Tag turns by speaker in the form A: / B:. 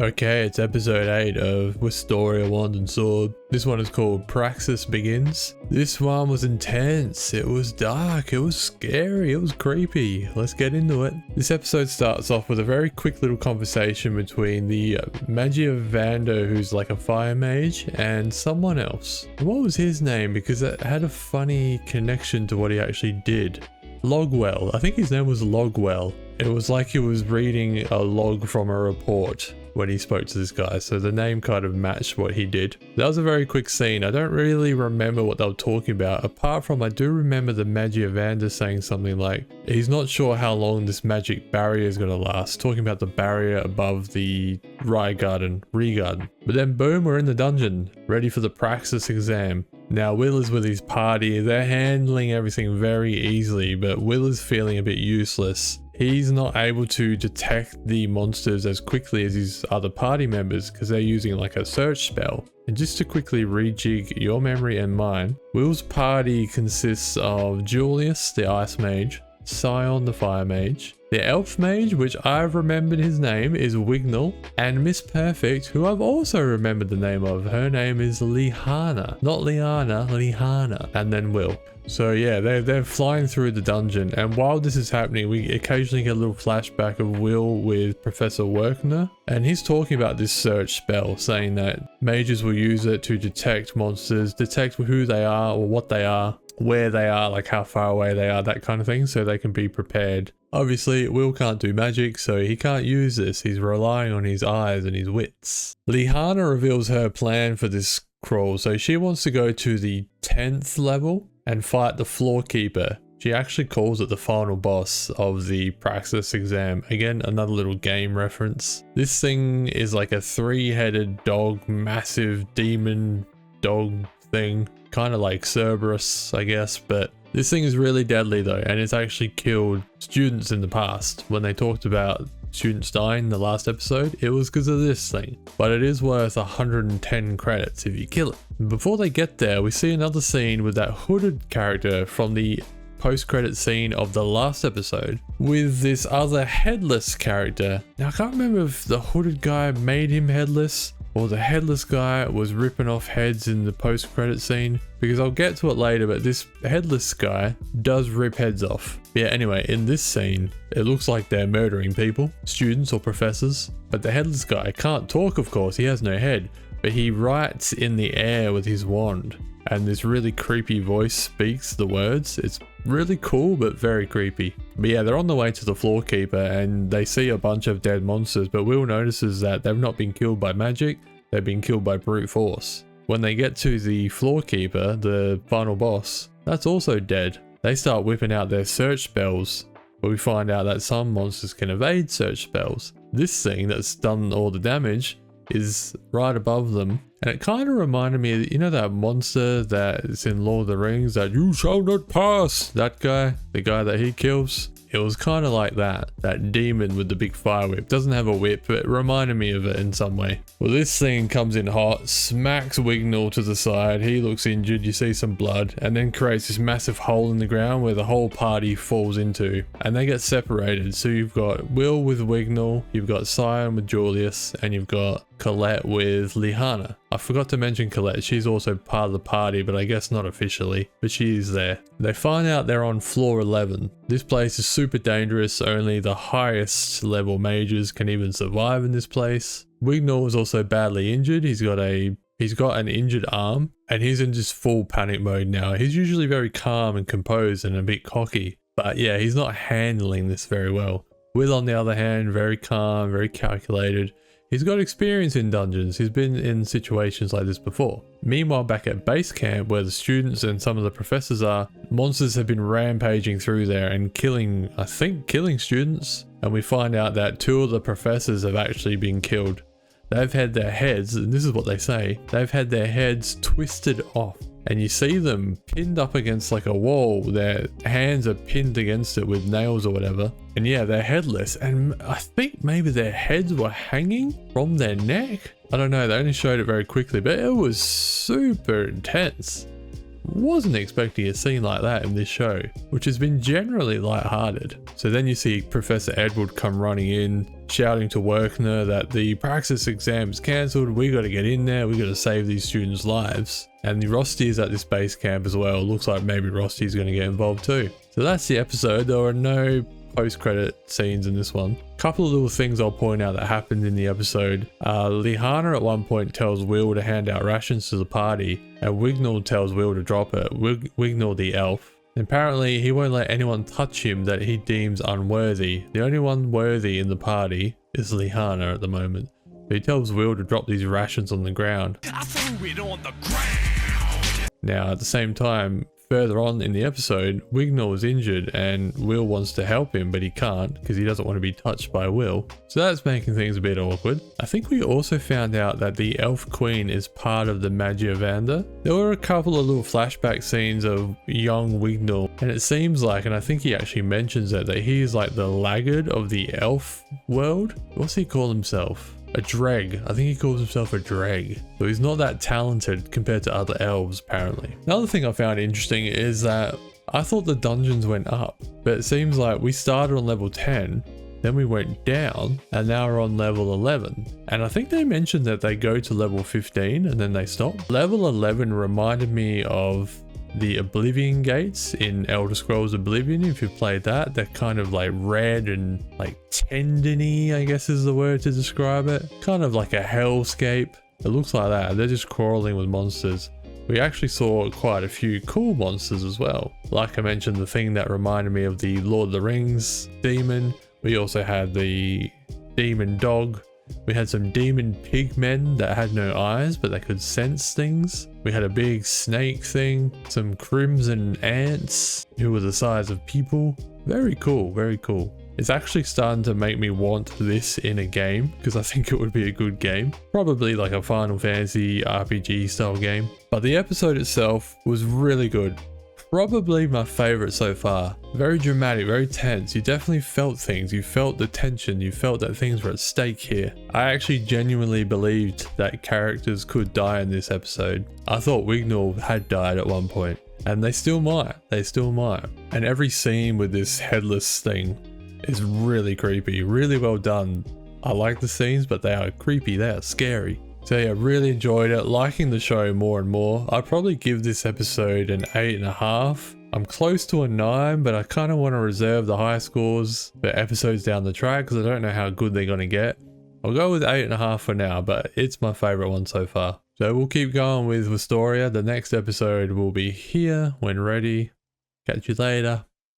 A: Okay, it's episode 8 of Wistoria Wand and Sword. This one is called Praxis Begins. This one was intense, it was dark, it was scary, it was creepy. Let's get into it. This episode starts off with a very quick little conversation between the Magiavando, who's like a fire mage, and someone else. What was his name? Because it had a funny connection to what he actually did. Logwell, I think his name was Logwell. It was like he was reading a log from a report when he spoke to this guy, so the name kind of matched what he did. That was a very quick scene. I don't really remember what they were talking about, apart from I do remember the Magiavander saying something like he's not sure how long this magic barrier is going to last, talking about the barrier above the rear garden. But then boom, we're in the dungeon, ready for the Praxis exam. Now Will is with his party, they're handling everything very easily, but Will is feeling a bit useless. He's not able to detect the monsters as quickly as his other party members because they're using like a search spell. And just to quickly rejig your memory and mine, Will's party consists of Julius, the ice mage, Scion, the fire mage, the elf mage, which I've remembered his name is Wignall, and Miss Perfect, who I've also remembered the name of. Her name is Lihana, not Liana, Lihana, and then Will. So yeah, they're flying through the dungeon, and while this is happening, we occasionally get a little flashback of Will with Professor Werkner, and he's talking about this search spell, saying that mages will use it to detect monsters, detect who they are or what they are, where they are, like how far away they are, that kind of thing, so they can be prepared. Obviously, Will can't do magic, so he can't use this. He's relying on his eyes and his wits. Lihana reveals her plan for this crawl, so she wants to go to the 10th level and fight the floor keeper. She actually calls it the final boss of the Praxis exam. Again, another little game reference. This thing is like a 3-headed dog, massive demon dog thing. Kind of like Cerberus, I guess, but this thing is really deadly though, and it's actually killed students in the past. When they talked about students dying in the last episode, it was because of this thing. But it is worth 110 credits if you kill it. Before they get there, we see another scene with that hooded character from the post-credit scene of the last episode with this other headless character. Now I can't remember if the hooded guy made him headless or the headless guy was ripping off heads in the post-credit scene, because I'll get to it later, but this headless guy does rip heads off. Yeah, anyway, in this scene, it looks like they're murdering people, students or professors, but the headless guy can't talk, of course, he has no head, but he writes in the air with his wand, and this really creepy voice speaks the words. It's really cool, but very creepy. But yeah, they're on the way to the floor keeper, and they see a bunch of dead monsters, but Will notices that they've not been killed by magic, they've been killed by brute force. When they get to the floor keeper, the final boss, that's also dead. They start whipping out their search spells, but we find out that some monsters can evade search spells. This thing that's done all the damage is right above them, and it kind of reminded me of, you know, that monster that is in Lord of the Rings, that you shall not pass, that guy, the guy that he kills. It was kind of like that demon with the big fire whip. Doesn't have a whip, but it reminded me of it in some way. Well, this thing comes in hot, smacks Wignall to the side. He looks injured, you see some blood, and then creates this massive hole in the ground where the whole party falls into, and they get separated. So you've got Will with Wignall, you've got Scion with Julius, and you've got Colette with Lihana. I forgot to mention Colette, she's also part of the party, but I guess not officially, but she's there. They find out they're on floor 11. This place is super dangerous, only the highest level mages can even survive in this place. Wignall is also badly injured, he's got an injured arm, and he's in just full panic mode now. He's usually very calm and composed and a bit cocky, but yeah, he's not handling this very well. Will, on the other hand, very calm, very calculated. He's got experience in dungeons, he's been in situations like this before. Meanwhile, back at base camp where the students and some of the professors are, monsters have been rampaging through there and killing students. And we find out that 2 of the professors have actually been killed. They've had their heads, and this is what they say, they've had their heads twisted off. And you see them pinned up against like a wall, their hands are pinned against it with nails or whatever. And yeah, they're headless, and I think maybe their heads were hanging from their neck. I don't know, they only showed it very quickly, but it was super intense. Wasn't expecting a scene like that in this show, which has been generally lighthearted. So then you see Professor Edward come running in, shouting to Workner that the Praxis exam is cancelled, we got to get in there, we got to save these students' lives. And the Rosti is at this base camp as well. Looks like maybe Rosti is going to get involved too. So that's the episode. There are no post-credit scenes in this one. Couple of little things I'll point out that happened in the episode. Lihana at one point tells Will to hand out rations to the party, and Wignall tells Will to drop it. Wignall the elf. Apparently he won't let anyone touch him that he deems unworthy. The only one worthy in the party is Lihana at the moment. But he tells Will to drop these rations on the ground.
B: I threw it on the ground.
A: Now at the same time, further on in the episode, Wignall is injured and Will wants to help him, but he can't because he doesn't want to be touched by Will. So that's making things a bit awkward. I think we also found out that the Elf Queen is part of the Magiavanda. There were a couple of little flashback scenes of young Wignall, and it seems like, and I think he actually mentions it, that he is like the laggard of the elf world. What's he call himself? A dreg. I think he calls himself a dreg. So he's not that talented compared to other elves apparently. Another thing I found interesting is that I thought the dungeons went up, but it seems like we started on level 10, then we went down, and now we're on level 11. And I think they mentioned that they go to level 15 and then they stop. Level 11 reminded me of the Oblivion gates in Elder Scrolls Oblivion. If you've played that, they're kind of like red and like tendony, I guess is the word to describe it. Kind of like a hellscape. It looks like that. They're just crawling with monsters. We actually saw quite a few cool monsters as well. Like I mentioned, the thing that reminded me of the Lord of the Rings demon. We also had the demon dog. We had some demon pigmen that had no eyes, but they could sense things. We had a big snake thing, some crimson ants who were the size of people. Very cool, very cool. It's actually starting to make me want this in a game because I think it would be a good game. Probably like a Final Fantasy RPG style game. But the episode itself was really good. Probably my favorite so far. Very dramatic, very tense. You definitely felt things. You felt the tension. You felt that things were at stake here. I actually genuinely believed that characters could die in this episode. I thought Wignall had died at one point, and they still might. They still might. And every scene with this headless thing is really creepy. Really well done. I like the scenes, but they are creepy. They are scary. So yeah, really enjoyed it, liking the show more and more. I'd probably give this episode an 8.5. I'm close to a 9, but I kind of want to reserve the high scores for episodes down the track because I don't know how good they're going to get. I'll go with 8.5 for now, but it's my favorite one so far. So we'll keep going with Wistoria. The next episode will be here when ready. Catch you later.